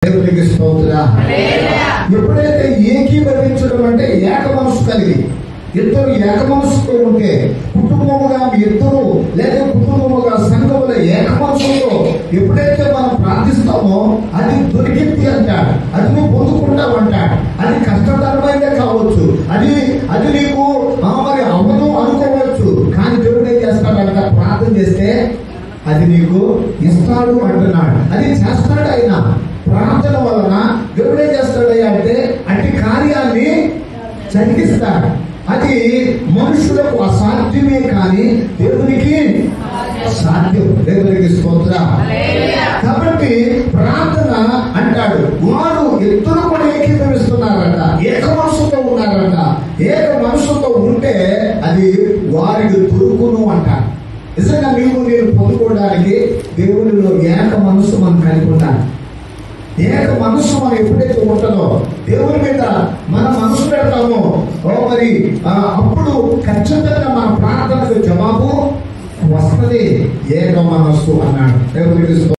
దేవునికి స్తోత్రం. ఎప్పుడైతే ఏకీభవించడం అంటే ఏక మనసు కలిగి ఇద్దరు ఏక మనసుతో ఉంటే కుటుంబముగా ఇద్దరు లేదా కుటుంబముగా సంఘముల ఏక మనసుతో ఎప్పుడైతే మనం ప్రార్థిస్తామో అది దొరికింది అంటాడు, అది నువ్వు పొందుకుంటావు అంటాడు. అది కష్టతరమైనదే కావచ్చు, అది నీకు మరి అవ్వదు అనుకోవచ్చు, కానీ దేవుడు ఏం చేస్తాడంట, ప్రార్థన చేస్తే అది నీకు ఇస్తాడు అంటున్నాడు. అది చేస్తాడు ఆయన. ప్రార్థన వలన దేవుడు ఏం చేస్తాడయ్యా అంటే అట్టి కార్యాన్ని జరిగిస్తాడు. అది మనుషులకు అసాధ్యమే కానీ దేవునికి సాధ్యం. దేవునికి స్తోత్రం. కాబట్టి ప్రార్థన అంటాడు, వారు ఇద్దరు కూడా ఏకీభవిస్తున్నారట, ఏక మనసుతో ఉన్నారట. ఏక మనసుతో ఉంటే అది వారికి దొరుకును అంటారు. నిజంగా నేను పొందుకోవడానికి దేవుడిలో ఏక మనసు మనం కలిగి ఉండాలి. ఏక మనసు మనం ఎప్పుడైతే ఉంటుందో దేవుని మీద మన మనసు పెడతామో మరి అప్పుడు ఖచ్చితంగా మన ప్రార్థనకు జవాబు వస్తుంది. ఏక మనస్సు అన్నాడు. దేవునికి